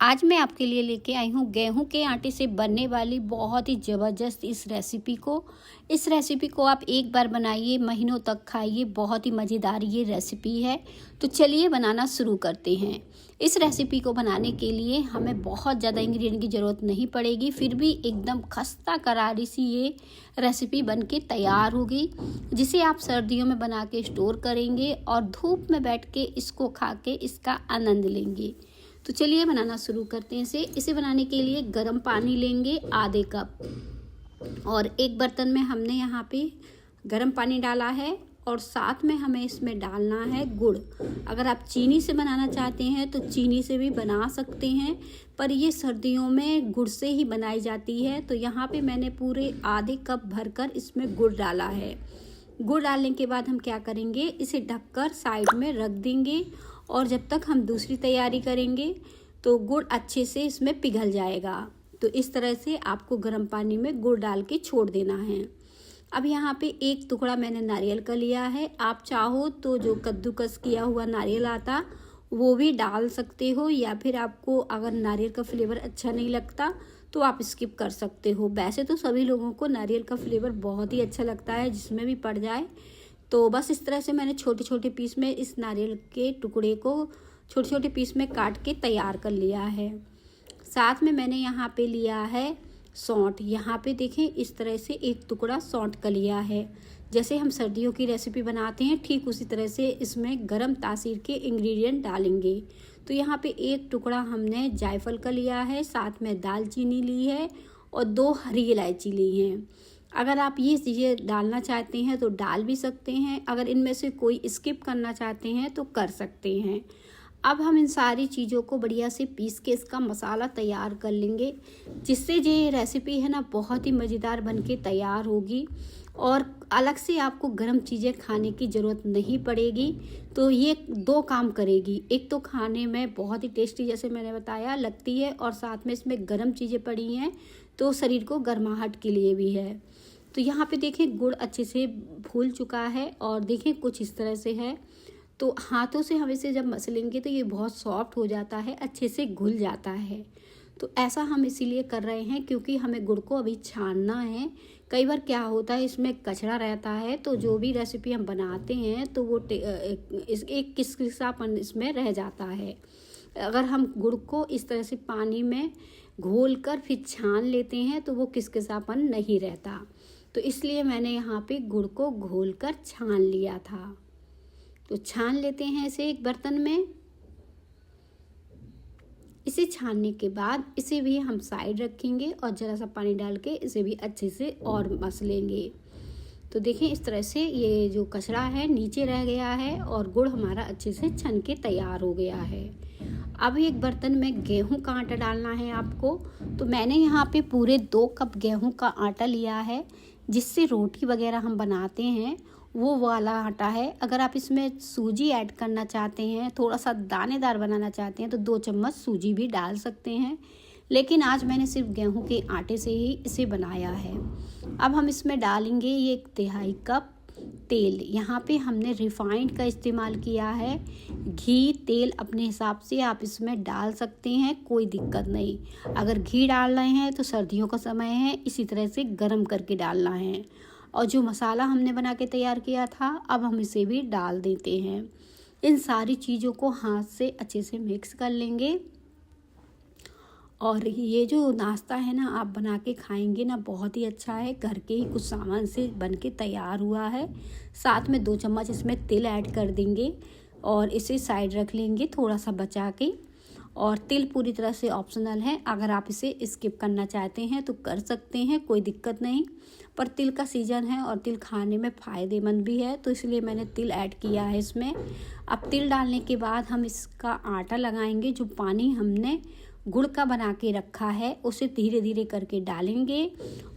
आज मैं आपके लिए लेके आई हूँ गेहूं के आटे से बनने वाली बहुत ही ज़बरदस्त इस रेसिपी को आप एक बार बनाइए, महीनों तक खाइए। बहुत ही मज़ेदार ये रेसिपी है। तो चलिए बनाना शुरू करते हैं। इस रेसिपी को बनाने के लिए हमें बहुत ज़्यादा इंग्रेडिएंट की ज़रूरत नहीं पड़ेगी, फिर भी एकदम खस्ता करारी सी ये रेसिपी बन के तैयार होगी, जिसे आप सर्दियों में बना के स्टोर करेंगे और धूप में बैठ के इसको खा के इसका आनंद लेंगे। तो चलिए बनाना शुरू करते हैं। इसे बनाने के लिए गर्म पानी लेंगे आधे कप, और एक बर्तन में हमने यहाँ पे गर्म पानी डाला है और साथ में हमें इसमें डालना है गुड़। अगर आप चीनी से बनाना चाहते हैं तो चीनी से भी बना सकते हैं, पर ये सर्दियों में गुड़ से ही बनाई जाती है। तो यहाँ पे मैंने पूरे आधे कप भरकर इसमें गुड़ डाला है। गुड़ डालने के बाद हम क्या करेंगे, इसे ढककर साइड में रख देंगे और जब तक हम दूसरी तैयारी करेंगे तो गुड़ अच्छे से इसमें पिघल जाएगा। तो इस तरह से आपको गर्म पानी में गुड़ डाल के छोड़ देना है। अब यहाँ पे एक टुकड़ा मैंने नारियल का लिया है। आप चाहो तो जो कद्दूकस किया हुआ नारियल आता वो भी डाल सकते हो, या फिर आपको अगर नारियल का फ्लेवर अच्छा नहीं लगता तो आप स्किप कर सकते हो। वैसे तो सभी लोगों को नारियल का फ्लेवर बहुत ही अच्छा लगता है, जिसमें भी पड़ जाए। तो बस इस तरह से मैंने छोटे छोटे पीस में इस नारियल के टुकड़े को छोटे छोटे पीस में काट के तैयार कर लिया है। साथ में मैंने यहाँ पे लिया है सौंठ। यहाँ पे देखें, इस तरह से एक टुकड़ा सौंठ का लिया है। जैसे हम सर्दियों की रेसिपी बनाते हैं ठीक उसी तरह से इसमें गरम तासीर के इंग्रेडिएंट डालेंगे। तो यहाँ पे एक टुकड़ा हमने जायफल का लिया है, साथ में दालचीनी ली है और 2 हरी इलायची ली हैं। अगर आप ये चीज़ें डालना चाहते हैं तो डाल भी सकते हैं, अगर इनमें से कोई स्किप करना चाहते हैं तो कर सकते हैं। अब हम इन सारी चीज़ों को बढ़िया से पीस के इसका मसाला तैयार कर लेंगे, जिससे ये रेसिपी है ना बहुत ही मज़ेदार बन के तैयार होगी और अलग से आपको गर्म चीज़ें खाने की ज़रूरत नहीं पड़ेगी। तो ये 2 काम करेगी, एक तो खाने में बहुत ही टेस्टी जैसे मैंने बताया लगती है, और साथ में इसमें गर्म चीज़ें पड़ी हैं तो शरीर को गर्माहट के लिए भी है। तो यहाँ पे देखें गुड़ अच्छे से फूल चुका है और देखें कुछ इस तरह से है। तो हाथों से हम इसे जब मसलेंगे तो ये बहुत सॉफ्ट हो जाता है, अच्छे से घुल जाता है। तो ऐसा हम इसीलिए कर रहे हैं क्योंकि हमें गुड़ को अभी छानना है। कई बार क्या होता है, इसमें कचरा रहता है, तो जो भी रेसिपी हम बनाते हैं तो वो एक किसकिसापन इसमें रह जाता है। अगर हम गुड़ को इस तरह से पानी में घोल कर फिर छान लेते हैं तो वो किसकिसापन नहीं रहता। तो इसलिए मैंने यहाँ पे गुड़ को घोल कर छान लिया था। तो छान लेते हैं इसे एक बर्तन में। इसे छानने के बाद इसे भी हम साइड रखेंगे और ज़रा सा पानी डाल के इसे भी अच्छे से और मसलेंगे। तो देखें इस तरह से ये जो कचरा है नीचे रह गया है और गुड़ हमारा अच्छे से छन के तैयार हो गया है। अब एक बर्तन में गेहूं का आटा डालना है आपको। तो मैंने यहाँ पे पूरे 2 कप गेहूं का आटा लिया है, जिससे रोटी वगैरह हम बनाते हैं वो वाला आटा है। अगर आप इसमें सूजी ऐड करना चाहते हैं, थोड़ा सा दानेदार बनाना चाहते हैं तो 2 चम्मच सूजी भी डाल सकते हैं, लेकिन आज मैंने सिर्फ गेहूं के आटे से ही इसे बनाया है। अब हम इसमें डालेंगे ये 1/3 कप तेल। यहाँ पे हमने रिफाइंड का इस्तेमाल किया है। घी तेल अपने हिसाब से आप इसमें डाल सकते हैं, कोई दिक्कत नहीं। अगर घी डाल रहे हैं तो सर्दियों का समय है, इसी तरह से गर्म करके डालना है। और जो मसाला हमने बना के तैयार किया था अब हम इसे भी डाल देते हैं। इन सारी चीज़ों को हाथ से अच्छे से मिक्स कर लेंगे। और ये जो नाश्ता है ना आप बना के खाएंगे ना बहुत ही अच्छा है, घर के ही कुछ सामान से बन के तैयार हुआ है। साथ में 2 चम्मच इसमें तिल ऐड कर देंगे और इसे साइड रख लेंगे थोड़ा सा बचा के। और तिल पूरी तरह से ऑप्शनल है, अगर आप इसे स्किप करना चाहते हैं तो कर सकते हैं, कोई दिक्कत नहीं। पर तिल का सीज़न है और तिल खाने में फ़ायदेमंद भी है, तो इसलिए मैंने तिल ऐड किया है इसमें। अब तिल डालने के बाद हम इसका आटा लगाएंगे। जो पानी हमने गुड़ का बना के रखा है उसे धीरे धीरे करके डालेंगे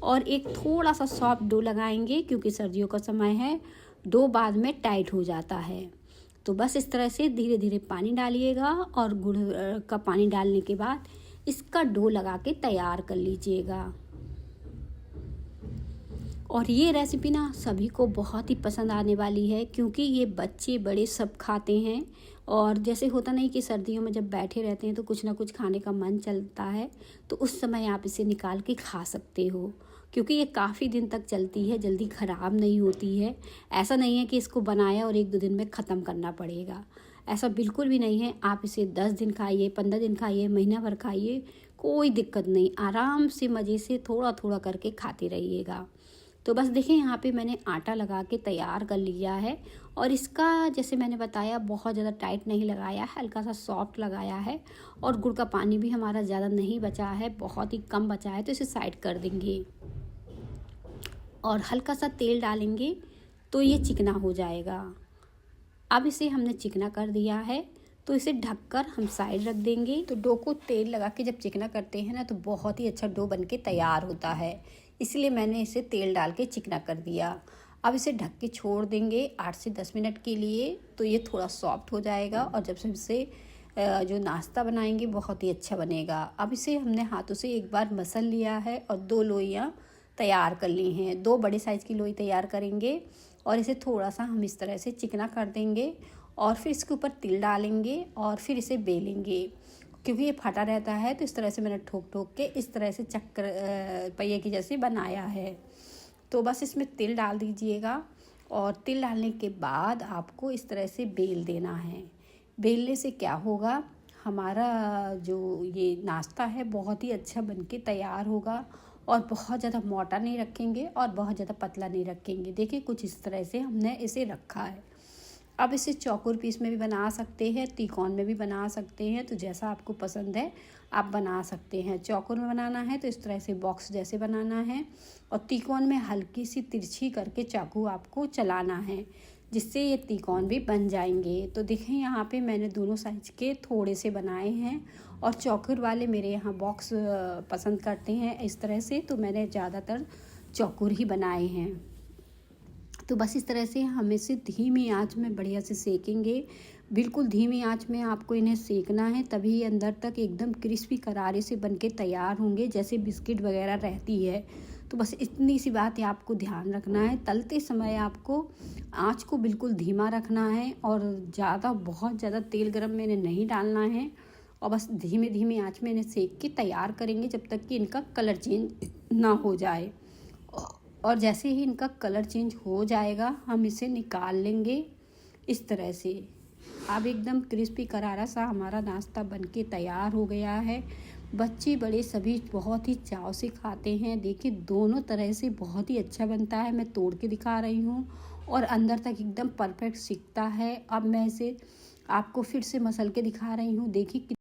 और एक थोड़ा सा सॉफ्ट डो लगाएंगे, क्योंकि सर्दियों का समय है, डो बाद में टाइट हो जाता है। तो बस इस तरह से धीरे धीरे पानी डालिएगा और गुड़ का पानी डालने के बाद इसका डो लगा के तैयार कर लीजिएगा। और ये रेसिपी ना सभी को बहुत ही पसंद आने वाली है, क्योंकि ये बच्चे बड़े सब खाते हैं और जैसे होता नहीं कि सर्दियों में जब बैठे रहते हैं तो कुछ ना कुछ खाने का मन चलता है, तो उस समय आप इसे निकाल के खा सकते हो, क्योंकि ये काफ़ी दिन तक चलती है, जल्दी ख़राब नहीं होती है। ऐसा नहीं है कि इसको बनाया और 1-2 दिन में ख़त्म करना पड़ेगा, ऐसा बिल्कुल भी नहीं है। आप इसे 10 दिन खाइए, 15 दिन खाइए, महीना भर खाइए, कोई दिक्कत नहीं। आराम से मज़े से थोड़ा थोड़ा करके खाते रहिएगा। तो बस देखिए यहाँ पे मैंने आटा लगा के तैयार कर लिया है, और इसका जैसे मैंने बताया बहुत ज़्यादा टाइट नहीं लगाया, हल्का सा सॉफ्ट लगाया है। और गुड़ का पानी भी हमारा ज़्यादा नहीं बचा है, बहुत ही कम बचा है, तो इसे साइड कर देंगे और हल्का सा तेल डालेंगे तो ये चिकना हो जाएगा। अब इसे हमने चिकना कर दिया है, तो इसे ढककर हम साइड रख देंगे। तो डो को तेल लगा के जब चिकना करते हैं ना, तो बहुत ही अच्छा डो बन के तैयार होता है, इसलिए मैंने इसे तेल डाल के चिकना कर दिया। अब इसे ढक के छोड़ देंगे 8 से 10 मिनट के लिए, तो ये थोड़ा सॉफ्ट हो जाएगा और जब से इसे जो नाश्ता बनाएंगे बहुत ही अच्छा बनेगा। अब इसे हमने हाथों से एक बार मसल लिया है और 2 लोइयाँ तैयार कर ली हैं। 2 बड़े साइज़ की लोई तैयार करेंगे और इसे थोड़ा सा हम इस तरह से चिकना कर देंगे और फिर इसके ऊपर तिल डालेंगे और फिर इसे बेलेंगे। क्योंकि ये फटा रहता है, तो इस तरह से मैंने ठोक ठोक के इस तरह से चक्कर पहिए की जैसे बनाया है। तो बस इसमें तिल डाल दीजिएगा और तिल डालने के बाद आपको इस तरह से बेल देना है। बेलने से क्या होगा, हमारा जो ये नाश्ता है बहुत ही अच्छा बनके तैयार होगा, और बहुत ज़्यादा मोटा नहीं रखेंगे और बहुत ज़्यादा पतला नहीं रखेंगे। देखिए कुछ इस तरह से हमने इसे रखा है। अब इसे चौकोर पीस में भी बना सकते हैं, तिकोन में भी बना सकते हैं, तो जैसा आपको पसंद है आप बना सकते हैं। चौकोर में बनाना है तो इस तरह से बॉक्स जैसे बनाना है, और तिकोन में हल्की सी तिरछी करके चाकू आपको चलाना है, जिससे ये तिकोन भी बन जाएंगे। तो देखें यहाँ पे मैंने दोनों साइज के थोड़े से बनाए हैं, और चौकोर वाले मेरे यहाँ बॉक्स पसंद करते हैं इस तरह से, तो मैंने ज़्यादातर चौकोर ही बनाए हैं। तो बस इस तरह से हम इसे धीमी आंच में बढ़िया से सेकेंगे। बिल्कुल धीमी आंच में आपको इन्हें सेकना है, तभी ये अंदर तक एकदम क्रिस्पी करारे से बनके तैयार होंगे, जैसे बिस्किट वगैरह रहती है। तो बस इतनी सी बात है आपको ध्यान रखना है। तलते समय आपको आंच को बिल्कुल धीमा रखना है, और बहुत ज़्यादा तेल गरम में इन्हें नहीं डालना है, और बस धीमे धीमे आंच में इन्हें सेक के तैयार करेंगे जब तक कि इनका कलर चेंज ना हो जाए। और जैसे ही इनका कलर चेंज हो जाएगा हम इसे निकाल लेंगे इस तरह से। अब एकदम क्रिस्पी करारा सा हमारा नाश्ता बनके तैयार हो गया है। बच्चे बड़े सभी बहुत ही चाव से खाते हैं। देखिए दोनों तरह से बहुत ही अच्छा बनता है। मैं तोड़ के दिखा रही हूँ और अंदर तक एकदम परफेक्ट सिकता है। अब मैं इसे आपको फिर से मसल के दिखा रही हूँ। देखिए